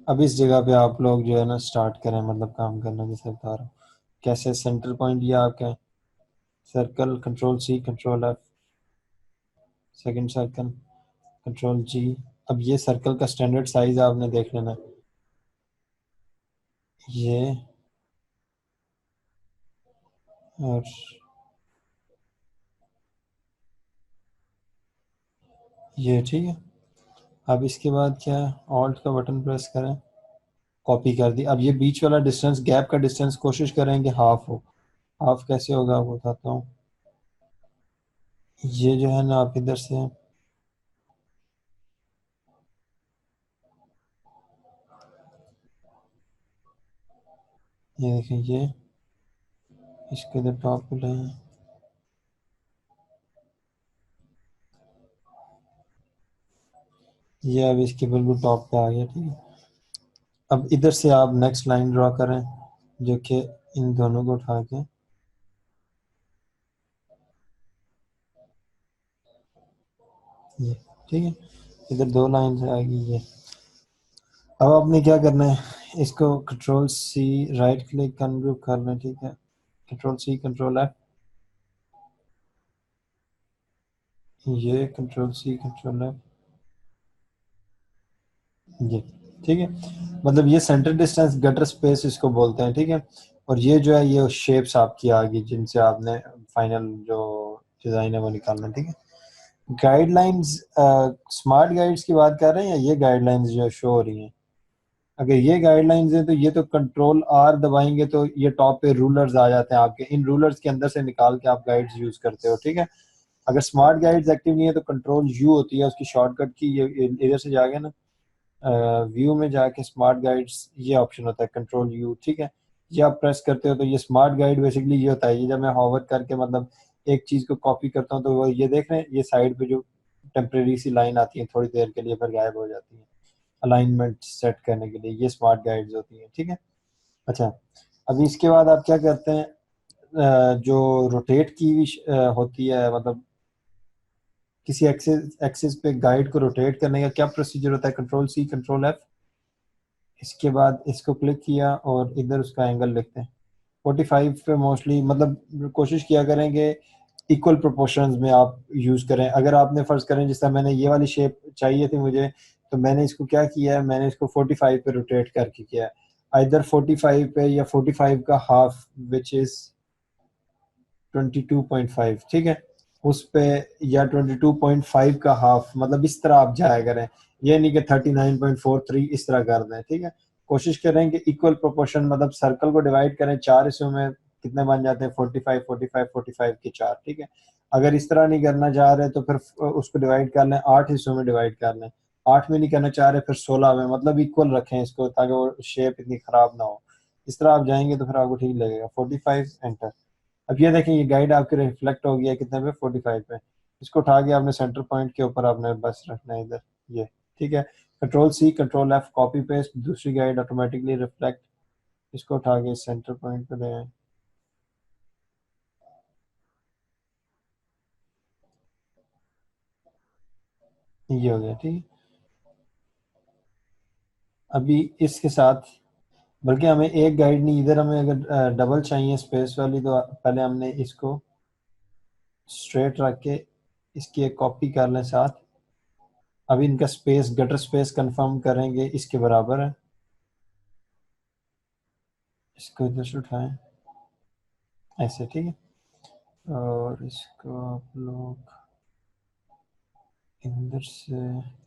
अब इस जगह पे आप लोग जो है ना स्टार्ट करें, मतलब काम करना, जैसे बता रहा हूँ कैसे। सेंटर पॉइंट ये आपका circle, control C control F, second circle control G. अब ये सर्कल का स्टैंडर्ड साइज आपने देख लेना, ये और ये, ठीक है। अब इसके बाद क्या है, ऑल्ट का बटन प्रेस करें, कॉपी कर दी। अब ये बीच वाला डिस्टेंस, गैप का डिस्टेंस कोशिश करें कि हाफ हो। हाफ कैसे होगा वो बताता हूँ। ये जो है ना, आप इधर से ये देखें, ये इसको इधर टॉप पे लाएं, ये अब इसके बिल्कुल टॉप पे आ गया, ठीक है। अब इधर से आप नेक्स्ट लाइन ड्रॉ करें, जो कि इन दोनों को उठा के, ये, ठीक है। इधर दो लाइन से आएगी ये। अब आपने क्या करना है, इसको control C right click ungroup करना है, ठीक है। कंट्रोल सी कंट्रोल एफ, ये कंट्रोल सी कंट्रोल एफ, ये, ठीक है। मतलब ये सेंटर डिस्टेंस गटर स्पेस इसको बोलते हैं, ठीक है। और ये जो है ये शेप्स आपकी आ गई जिनसे आपने फाइनल जो डिजाइन है वो निकालना है, ठीक है। गाइडलाइंस, स्मार्ट गाइड्स की बात कर रहे हैं या ये गाइडलाइंस जो शो हो रही हैं? अगर ये गाइडलाइंस हैं तो ये तो कंट्रोल आर दबाएंगे तो ये टॉप पे रूलर्स आ जाते हैं आपके, इन रूलर्स के अंदर से निकाल के आप गाइड्स यूज करते हो, ठीक है। अगर स्मार्ट गाइड्स एक्टिव नहीं है तो कंट्रोल यू होती है उसकी शॉर्टकट की, ये इधर से जाके ना व्यू में जाके स्मार्ट गाइड्स ये ऑप्शन होता है कंट्रोल यू, ठीक है। ये आप प्रेस करते हो तो ये स्मार्ट गाइड बेसिकली ये होता है। ये जब मैं हॉवर करके मतलब एक चीज को कॉपी करता हूँ तो वो ये देख रहे हैं, ये साइड पे जो टेम्परेरी सी लाइन आती है थोड़ी देर के लिए फिर गायब हो जाती है, अलाइनमेंट सेट करने के लिए, ये स्मार्ट गाइड्स होती हैं, ठीक है। अच्छा, अभी इसके बाद आप क्या करते हैं, जो रोटेट की हुई होती है, मतलब किसी एक्सिस एक्सिस पे गाइड को रोटेट करने का क्या प्रोसीजर होता है, कंट्रोल सी कंट्रोल एफ। इसके बाद इसको क्लिक किया और इधर उसका एंगल लिखते हैं 45 पे मोस्टली, मतलब कोशिश किया करेंगे इक्वल प्रोपोर्शंस में आप यूज करें। अगर आपने फर्ज करें जिस तरह मैंने ये वाली शेप चाहिए थी मुझे, तो मैंने इसको क्या किया है, मैंने इसको 45 पे रोटेट करके किया है। आइदर 45 पे या 45 का हाफ विच इज 22.5, ठीक है, उस पे, या 22.5 का हाफ, मतलब इस तरह आप जाया करें। ये नहीं कि 39.43 इस तरह कर दें, ठीक है। कोशिश करें कि इक्वल प्रोपोर्शन, मतलब सर्कल को डिवाइड करें चार हिस्सों में, कितने बन जाते हैं 45 45 45 के चार, ठीक है। अगर इस तरह नहीं करना चाह रहे तो फिर उसको डिवाइड कर लें, आठ हिस्सों में डिवाइड कर लें। आठ में नहीं करना चाह रहे फिर 16 में, मतलब इक्वल रखें इसको ताकि वो शेप इतनी खराब ना हो। इस तरह आप जाएंगे तो फिर आपको ठीक लगेगा। 45 एंटर। अब ये देखें, ये गाइड आपके रिफ्लेक्ट हो गया कितने पे, 45 पे। इसको उठा के आपने सेंटर पॉइंट के ऊपर आपने बस रखना है इधर, ये, ठीक है। Control C control F copy paste, दूसरी गाइड ऑटोमेटिकली रिफ्लेक्ट, इसको उठा के सेंटर पॉइंट पे ले आए, ये हो गया, ठीक है। अभी इसके साथ, बल्कि हमें एक गाइड नहीं, इधर हमें अगर डबल चाहिए स्पेस वाली तो पहले हमने इसको स्ट्रेट रख के इसकी एक कॉपी कर लें साथ। अभी इनका स्पेस, गटर स्पेस कंफर्म करेंगे इसके बराबर है, इसको इधर से उठाएं ऐसे, ठीक है। और इसको आप लोग इधर से,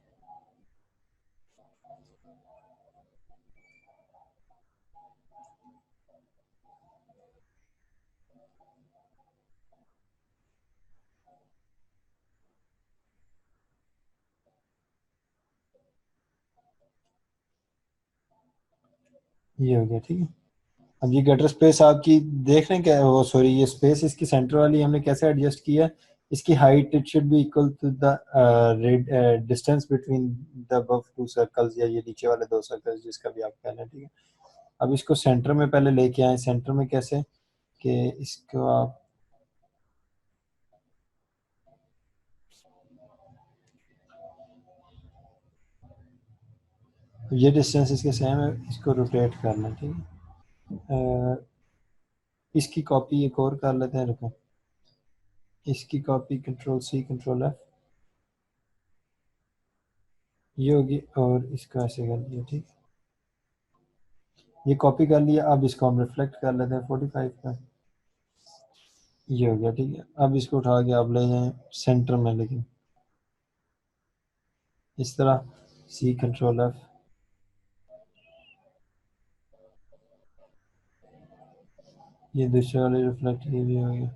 ये हो गया, ठीक है। अब ये गटर स्पेस आपकी देख रहे हैं क्या, वो सॉरी, ये स्पेस इसकी सेंटर वाली हमने कैसे एडजस्ट किया है। इसकी height it should be equal to the distance between the above two circles, या ये नीचे वाले दो सर्कल्स जिसका भी आप कह लें, ठीक है। अब इसको सेंटर में पहले लेके आए, सेंटर में कैसे, कि इसको आप, ये डिस्टेंस इसके सेम है, इसको रोटेट करना, ठीक है। इसकी कॉपी एक और कर लेते हैं, रुको, इसकी copy control C control F ये होगी, और इसको ऐसे कर दिया, ठीक है। ये कॉपी कर लिया, अब इसको हम रिफ्लेक्ट कर लेते हैं 45 का, ये हो गया, ठीक है। अब इसको उठा के आप ले जाएं सेंटर में, लेकिन इस तरह सी कंट्रोल एफ, ये दूसरे वाले रिफ्लेक्ट ये भी हो गया।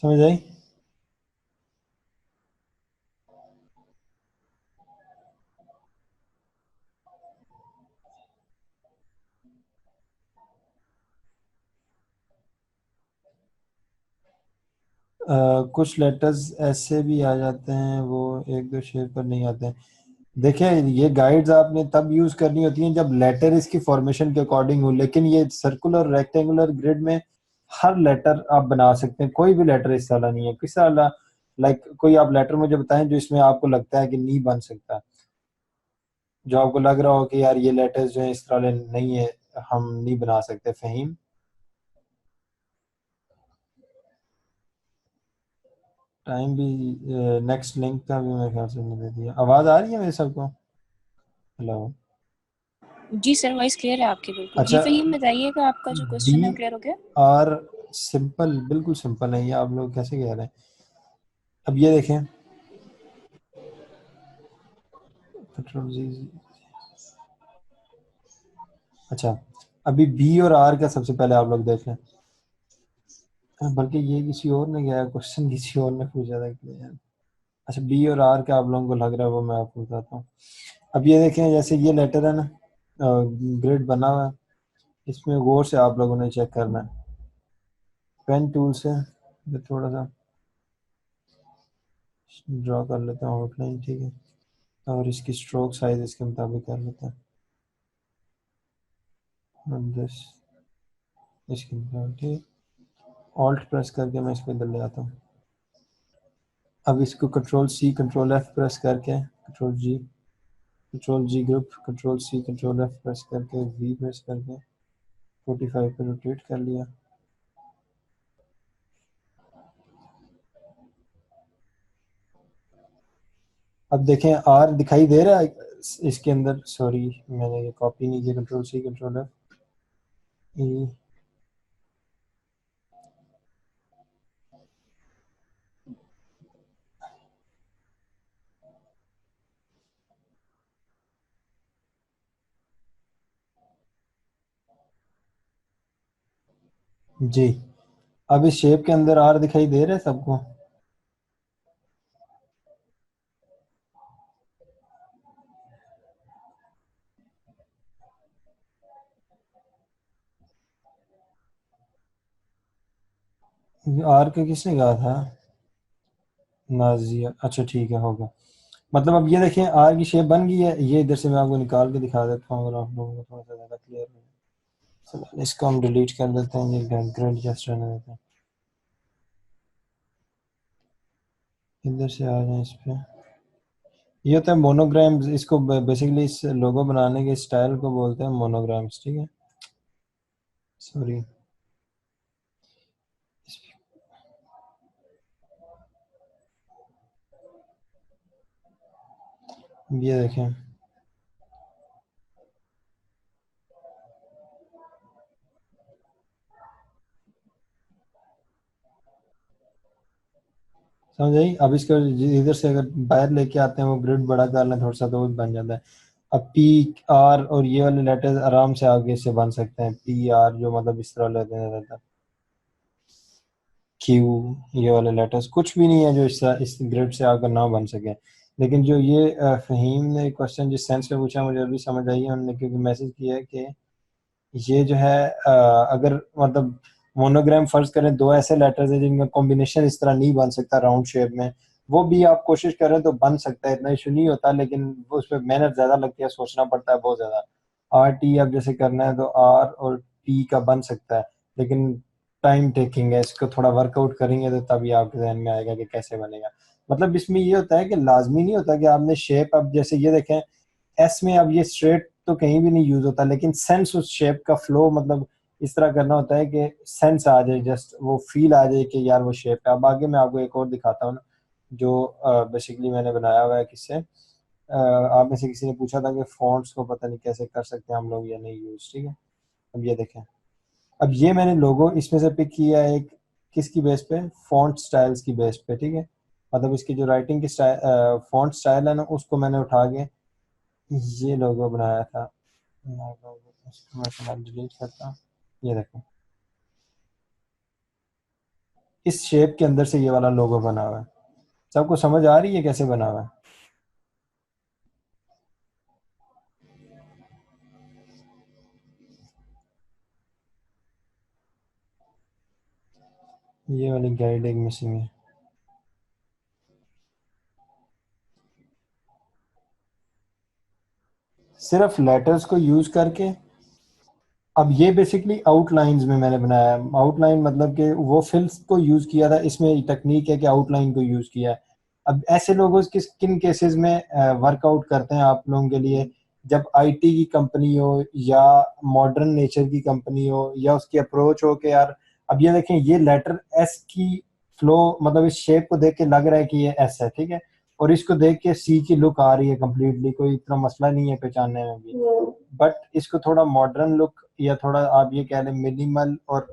समझ आई? कुछ लेटर्स ऐसे भी आ जाते हैं, वो एक दो शेप पर नहीं आते हैं। देखिए, ये गाइड्स आपने तब यूज करनी होती हैं जब लेटर इसकी फॉर्मेशन के अकॉर्डिंग हो, लेकिन ये सर्कुलर रेक्टेंगुलर ग्रिड में हर लेटर आप बना सकते हैं, कोई भी लेटर इस तरह नहीं है, किस तरह, लाइक कोई आप लेटर मुझे बताएं जो इसमें आपको लगता है कि नहीं बन सकता, जो आपको लग रहा हो कि यार ये लेटर्स जो है इस तरह नहीं है, हम नहीं बना सकते, फहीम। टाइम भी, नेक्स्ट लिंक का भी मेरे ख्याल से मैंने दे दिया। आवाज आ रही है मेरे सबको? हेलो? जी सर, वॉइस क्लियर है आपकी बिल्कुल। जी अच्छा, फहीम, बताइएगा आपका जो बी क्वेश्चन है क्लियर हो गया? आर सिंपल, बिल्कुल सिंपल है ये, आप लोग कैसे कह रहे हैं? अब ये देखें, कंट्रोल जी, अच्छा, अभी बी और आर का सबसे पहले आप लोग देख लें, बल्कि ये किसी और ने गया क्वेश्चन, किसी और ने पूछा था कि यार, अच्छा बी और आर का आप लोगों को लग रहा है, वो मैं आपको बताता हूँ। अब ये देखें, जैसे ये लेटर है ना, ग्रिड बना हुआ है, इसमें गौर से आप लोगों ने चेक करना है, पेन टूल से मैं थोड़ा सा ड्रॉ कर लेता हूँ आउटलाइन, ठीक है, और इसकी स्ट्रोक साइज इसके मुताबिक कर लेता हूँ, दिस इसके मुताबिक, ठीक, ऑल्ट प्रेस करके मैं इसको इधर ले आता हूँ। अब इसको control C control F press करके, control G group, control C control F press करके, वी प्रेस करके 45 पे रोटेट कर लिया। अब देखें आर दिखाई दे रहा है इसके अंदर, सॉरी मैंने ये कॉपी नहीं किया, कंट्रोल सी कंट्रोल एफ, जी। अब इस शेप के अंदर आर दिखाई दे रहा है सबको? आर का किसने कहा था? नाजिया, अच्छा ठीक है, होगा। मतलब अब ये देखें आर की शेप बन गई है, ये इधर से मैं आपको निकाल के दिखा देता हूँ, अगर आप लोगों को थोड़ा सा ज़्यादा क्लियर हो। चलो इसको हम डिलीट कर देते हैं, ये ग्रेड जस्ट रहने देते हैं, इधर से आ जाए इस पे। ये होता है मोनोग्राम्स, इसको बेसिकली इस लोगो बनाने के स्टाइल को बोलते हैं मोनोग्राम्स, ठीक है, सॉरी। ये देखें, समझ आई? अब इसको इधर से अगर बाहर लेके आते हैं, वो ग्रिड बड़ा कर लें थोड़ा सा, तो वो बन जाता है। अब पी आर और ये वाले लेटर्स आराम से आगे से बन सकते हैं, पी आर जो मतलब इस तरह लेते हैं ज़्यादातर, क्यू, ये वाले लेटर्स कुछ भी नहीं है जो इस ग्रिड से आकर ना बन सके, लेकिन जो ये फहीम ने क्वेश्चन जिस सेंस में पूछा मुझे अभी समझ आई है, उन्होंने क्योंकि मैसेज किया है कि ये जो है अगर मतलब मोनोग्राम फर्ज करें दो ऐसे लेटर्स हैं जिनका कॉम्बिनेशन इस तरह नहीं बन सकता राउंड शेप में, वो भी आप कोशिश करें तो बन सकता है, इतना इशू नहीं होता, लेकिन वो उसमें मेहनत ज़्यादा लगती है, सोचना पड़ता है बहुत ज़्यादा। आर टी अब जैसे करना है तो आर और टी का बन सकता है, लेकिन टाइम टेकिंग है, इसको थोड़ा वर्कआउट करेंगे तो तभी आपके जहन में आएगा कि कैसे बनेगा। मतलब इसमें ये होता है कि लाजमी नहीं होता कि आपने शेप, अब जैसे ये देखें एस में, अब ये स्ट्रेट तो कहीं भी नहीं यूज होता, लेकिन सेंस उस शेप का फ्लो मतलब इस तरह करना होता है कि सेंस आ जाए, जस्ट वो फील आ जाए कि यार वो शेप है। अब आगे मैं आपको एक और दिखाता हूँ ना, जो बेसिकली मैंने बनाया हुआ है किससे, आप में से किसी ने पूछा था कि फॉन्ट्स को पता नहीं कैसे कर सकते हैं हम लोग या नहीं यूज, ठीक है। अब ये देखें, अब ये मैंने लोगो इसमें से पिक किया है एक, किसकी बेस पे, फॉन्ट स्टाइल्स की बेस पे, ठीक है। मतलब इसकी जो राइटिंग की स्टाइल फॉन्ट स्टाइल है ना, उसको मैंने उठा के ये लोगो बनाया था। इसको मैं फिलहाल डिलीट करता हूँ। ये देखो, इस शेप के अंदर से ये वाला लोगो बना हुआ है। सबको समझ आ रही है कैसे बना हुआ है? ये वाली गाइड एक मिसिंग है। सिर्फ लेटर्स को यूज करके, अब ये बेसिकली आउटलाइंस में मैंने बनाया है। आउटलाइन मतलब कि वो फिल्स को यूज किया था, इसमें तकनीक है कि आउटलाइन को यूज किया है। अब ऐसे लोगों किस किन केसेस में वर्कआउट करते हैं आप लोगों के लिए, जब आईटी की कंपनी हो या मॉडर्न नेचर की कंपनी हो या उसकी अप्रोच हो कि यार, अब ये देखें ये लेटर एस की फ्लो, मतलब इस शेप को देख के लग रहा है कि ये एस है, ठीक है, और इसको देख के सी की लुक आ रही है कंप्लीटली, कोई इतना मसला नहीं है पहचानने में भी। बट इसको थोड़ा मॉडर्न लुक या थोड़ा आप ये कह लें मिनिमल और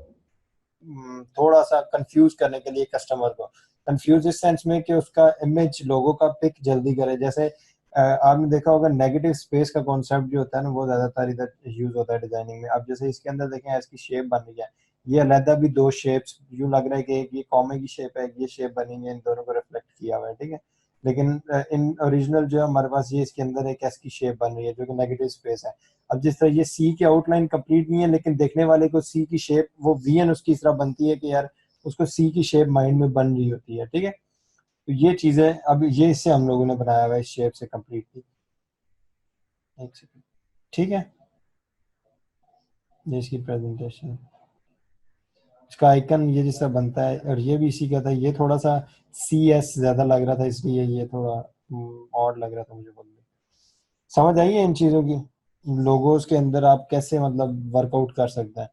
थोड़ा सा कंफ्यूज करने के लिए कस्टमर को, कंफ्यूज इस सेंस में कि उसका इमेज लोगों का पिक जल्दी करे। जैसे आपने देखा होगा नेगेटिव स्पेस का कॉन्सेप्ट जो होता है ना, वो ज्यादातर इधर यूज होता है डिजाइनिंग में। अब जैसे इसके अंदर देखें इसकी शेप बन रही है, ये अलहदा भी दो शेप्स, यूं लग रहा है कि एक ये कॉमे की शेप है, एक ये शेप बनी है, इन दोनों को रिफ्लेक्ट किया हुआ है, ठीक है। लेकिन इन ओरिजिनल जो है हमारे पास ये इसके अंदर एक एस की शेप बन रही है जो कि नेगेटिव स्पेस है। अब जिस तरह ये सी की आउटलाइन कंप्लीट नहीं है, लेकिन देखने वाले को सी की शेप वो वी एन उसकी इस तरह बनती है कि यार उसको सी की शेप माइंड में बन रही होती है, ठीक है। तो ये चीजें अब ये इससे हम लोगों ने बनाया हुआ है इस शेप से कम्प्लीटली। एक सेकंड, ठीक है। ये इसकी प्रेजेंटेशन, इसका आइकन ये जिस तरह बनता है, और ये भी इसी का था। ये थोड़ा सा सी एस ज्यादा लग रहा था, इसलिए ये थोड़ा ऑड लग रहा था मुझे बोलने। समझ आई है इन चीजों की, लोगोस के अंदर आप कैसे मतलब वर्कआउट कर सकते हैं।